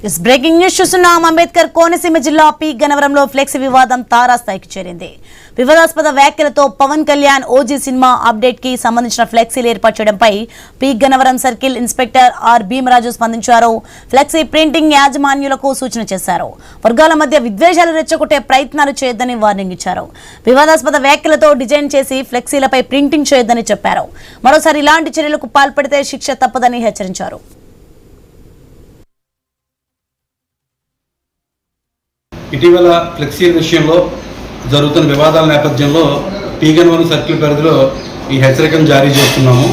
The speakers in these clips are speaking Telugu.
బ్రేకింగ్ న్యూస్ చూస్తున్నాం. అంబేద్కర్ కోనసీమ జిల్లా పి గన్నవరంలో ఫ్లెక్సీ వివాదం తారాస్థాయికి చేరింది. వివాదాస్పద వ్యాఖ్యలతో Pawan Kalyan OG cinema update కి సంబంధించిన ఫ్లెక్సీలు ఏర్పాటు చేయడంపై P Gannavaram circle inspector R Bheemaraju స్పందించారు. ఫ్లెక్సీ ప్రింటింగ్ యాజమాన్యులకు సూచన చేశారు. వర్గాల మధ్య విద్వేషాలు రెచ్చగొట్టే ప్రయత్నాలు చేయొద్దని వార్నింగ్ ఇచ్చారు. వివాదాస్పద వ్యాఖ్యలతో డిజైన్ చేసి ఫ్లెక్సీలపై ప్రింటింగ్ చేయొద్దని చెప్పారు. మరోసారి ఇలాంటి చర్యలకు పాల్పడితే శిక్ష తప్పదని హెచ్చరించారు. ఇటీవల ఫ్లెక్సీల విషయంలో జరుగుతున్న వివాదాల నేపథ్యంలో పి గన్నవరం సర్కిల్ పరిధిలో ఈ హెచ్చరికను జారీ చేస్తున్నాము.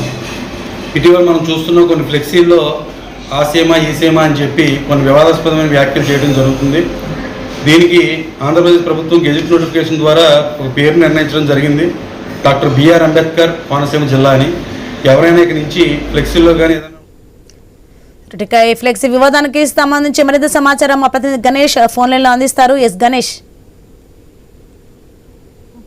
ఇటీవల మనం చూస్తున్న కొన్ని ఫ్లెక్సీల్లో ఆ సీమ ఈ సీమ అని చెప్పి కొన్ని వివాదాస్పదమైన వ్యాఖ్యలు చేయడం జరుగుతుంది. దీనికి ఆంధ్రప్రదేశ్ ప్రభుత్వం గెజిట్ నోటిఫికేషన్ ద్వారా ఒక పేరు నిర్ణయించడం జరిగింది. డాక్టర్ బిఆర్ అంబేద్కర్ కోనసీమ జిల్లా అని. ఎవరైనా ఇక్కడి నుంచి ఫ్లెక్సీల్లో కానీ ఫ్లెక్సీ వివాదానికి సంబంధించి మరింత సమాచారం మా ప్రతినిధి గణేష్ ఫోన్ లైన్ లో అందిస్తారు. ఎస్ గణేష్.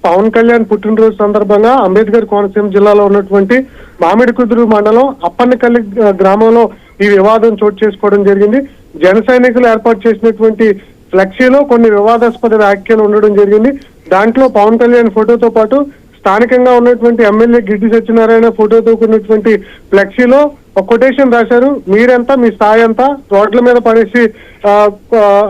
పవన్ కళ్యాణ్ పుట్టినరోజు సందర్భంగా అంబేద్కర్ కోనసీమ జిల్లాలో ఉన్నటువంటి మామిడికుదురు మండలం అప్పన్నకల్లి గ్రామంలో ఈ వివాదం చోటు చేసుకోవడం జరిగింది. జన సైనికులు ఏర్పాటు చేసినటువంటి ఫ్లెక్సీలో కొన్ని వివాదాస్పద వ్యాఖ్యలు ఉండడం జరిగింది. దాంట్లో పవన్ కళ్యాణ్ ఫోటోతో పాటు స్థానికంగా ఉన్నటువంటి ఎమ్మెల్యే గిడ్డి సత్యనారాయణ ఫోటోతో కూడినటువంటి ఫ్లెక్సీలో ఒక కొటేషన్ రాశారు. మీరెంత మీ స్థాయి అంతా రోడ్ల మీద పడేసి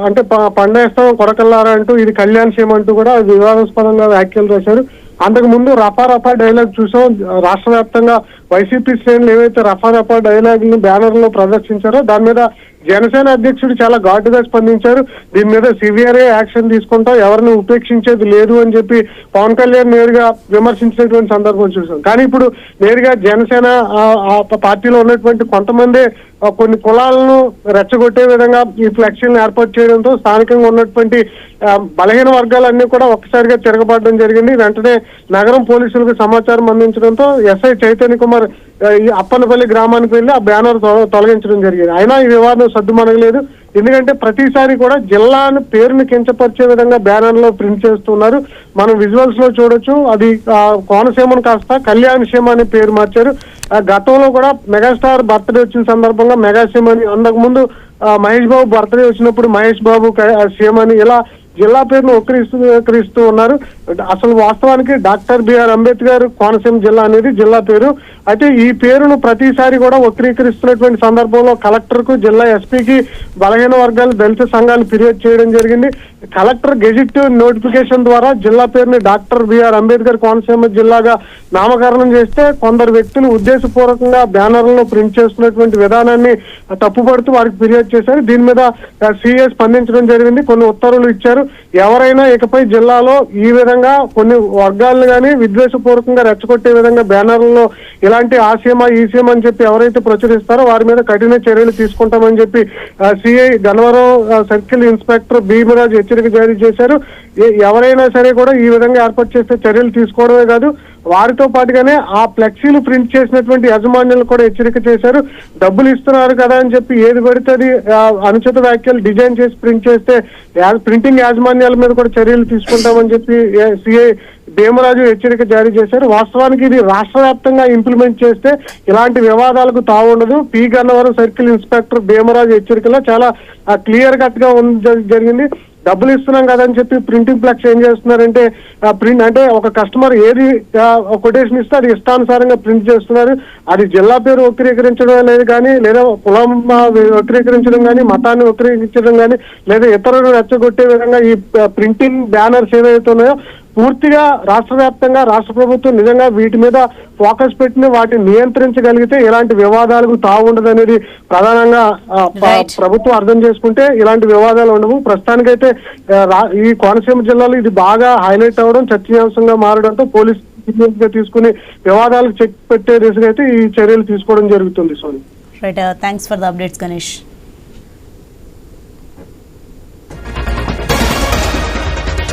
అంటే పండేస్తాం కొడకల్లారా అంటూ ఇది కళ్యాణ్ క్షేమ అంటూ కూడా వివాదాస్పదంగా వ్యాఖ్యలు రాశారు. అంతకు ముందు రఫా డైలాగ్ చూసాం. రాష్ట్ర వ్యాప్తంగా వైసీపీ శ్రేణులు ఏవైతే రఫా డైలాగ్ బ్యానర్ లో ప్రదర్శించారో దాని మీద జనసేన అధ్యక్షుడు చాలా ఘాటుగా స్పందించారు. దీని మీద సివిఆర్ఏ యాక్షన్ తీసుకుంటాం, ఎవరిని ఉపేక్షించేది లేదు అని చెప్పి పవన్ కళ్యాణ్ నేరుగా విమర్శించినటువంటి సందర్భం చూసాం. కానీ ఇప్పుడు నేరుగా జనసేన పార్టీలో ఉన్నటువంటి కొంతమంది కొన్ని కులాలను రెచ్చగొట్టే విధంగా ఈ ఫ్లెక్సీలను ఏర్పాటు చేయడంతో స్థానికంగా ఉన్నటువంటి బలహీన వర్గాలన్నీ కూడా ఒక్కసారిగా తిరగబడడం జరిగింది. వెంటనే నగరం పోలీసులకు సమాచారం అందించడంతో ఎస్ఐ చైతన్య కుమార్ ఈ అప్పన్నపల్లి గ్రామానికి వెళ్లి ఆ బ్యానర్ తొలగించడం జరిగింది. అయినా ఈ వివాదం సద్దుమణగలేదు. ఎందుకంటే ప్రతిసారి కూడా జిల్లాను పేరును కించపరిచే విధంగా బ్యానర్ లో ప్రింట్ చేస్తున్నారు. మనం విజువల్స్ లో చూడొచ్చు. అది కోనసీమను కాస్త కళ్యాణ్ సీమ అనే పేరు మార్చారు. గతంలో కూడా మెగాస్టార్ బర్త్డే వచ్చిన సందర్భంగా మెగా సీమ అని, అంతకు ముందు మహేష్ బాబు బర్త్డే వచ్చినప్పుడు మహేష్ బాబు సీమ అని ఇలా జిల్లా పేరును వక్రీస్తూ ఉన్నారు. అసలు వాస్తవానికి డాక్టర్ బిఆర్ అంబేద్కర్ కోనసీమ జిల్లా అనేది జిల్లా పేరు. అయితే ఈ పేరును ప్రతిసారి కూడా వక్రీకరిస్తున్నటువంటి సందర్భంలో కలెక్టర్ కు, జిల్లా ఎస్పీకి బలహీన వర్గాలు, దళిత సంఘాలు ఫిర్యాదు చేయడం జరిగింది. కలెక్టర్ గెజిట్ నోటిఫికేషన్ ద్వారా జిల్లా పేరుని డాక్టర్ బిఆర్ అంబేద్కర్ కోనసీమ జిల్లాగా నామకరణం చేస్తే కొందరు వ్యక్తులు ఉద్దేశపూర్వకంగా బ్యానర్లలో ప్రింట్ చేస్తున్నటువంటి విధానాన్ని తప్పుపడుతూ వారికి ఫిర్యాదు చేశారు. దీని మీద సిఐ స్పందించడం జరిగింది. కొన్ని ఉత్తర్వులు ఇచ్చారు. ఎవరైనా ఇకపై జిల్లాలో ఈ విధంగా కొన్ని వర్గాలను కానీ విద్వేషపూర్వకంగా రెచ్చగొట్టే విధంగా బ్యానర్లలో ఇలాంటి ఆశయమా ఈ సీమ అని చెప్పి ఎవరైతే ప్రచురిస్తారో వారి మీద కఠిన చర్యలు తీసుకుంటామని చెప్పి CI Gannavaram circle inspector Bhimaraju హెచ్చరిక జారీ చేశారు. ఎవరైనా సరే కూడా ఈ విధంగా ఏర్పాటు చేస్తే చర్యలు తీసుకోవడమే కాదు, వారితో పాటుగానే ఆ ఫ్లెక్సీలు ప్రింట్ చేసినటువంటి యాజమాన్యాలు కూడా హెచ్చరిక చేశారు. డబ్బులు ఇస్తున్నారు కదా అని చెప్పి ఏది పడితే అది అనుచిత వ్యాఖ్యలు డిజైన్ చేసి ప్రింట్ చేస్తే ప్రింటింగ్ యాజమాన్యాల మీద కూడా చర్యలు తీసుకుంటామని చెప్పి సిఐ భీమరాజు హెచ్చరిక జారీ చేశారు. వాస్తవానికి ఇది రాష్ట్ర వ్యాప్తంగా ఇంప్లిమెంట్ చేస్తే ఇలాంటి వివాదాలకు తావుండదు. P Gannavaram circle inspector Bheemaraju హెచ్చరికలో చాలా క్లియర్ కట్ గా జరిగింది. డబ్బులు ఇస్తున్నాం కదా అని చెప్పి ప్రింటింగ్ ఫ్లెక్స్ ఏం చేస్తున్నారంటే ప్రింట్ అంటే ఒక కస్టమర్ ఏది కొటేషన్ ఇస్తే అది ఇష్టానుసారంగా ప్రింట్ చేస్తున్నారు. అది జిల్లా పేరు వక్రీకరించడం లేదు కానీ, లేదా కులం వక్రీకరించడం కానీ, మతాన్ని వక్రీకరించడం కానీ, లేదా ఇతరులను రెచ్చగొట్టే విధంగా ఈ ప్రింటింగ్ బ్యానర్స్ ఏవైతే ఉన్నాయో పూర్తిగా రాష్ట్ర వ్యాప్తంగా రాష్ట్ర ప్రభుత్వం నిజంగా వీటి మీద ఫోకస్ పెట్టిన వాటిని నియంత్రించగలిగితే ఇలాంటి వివాదాలకు తావుండదు అనేది ప్రధానంగా ప్రభుత్వం అర్థం చేసుకుంటే ఇలాంటి వివాదాలు ఉండవు. ప్రస్తుతానికైతే ఈ కోనసీమ జిల్లాలో ఇది బాగా హైలైట్ అవ్వడం, చర్చనీయాంశంగా మారడంతో పోలీసు తీసుకుని వివాదాలకు చెక్ పెట్టే దిశగా అయితే ఈ చర్యలు తీసుకోవడం జరుగుతుంది. Soni, right, thanks for the updates Ganesh.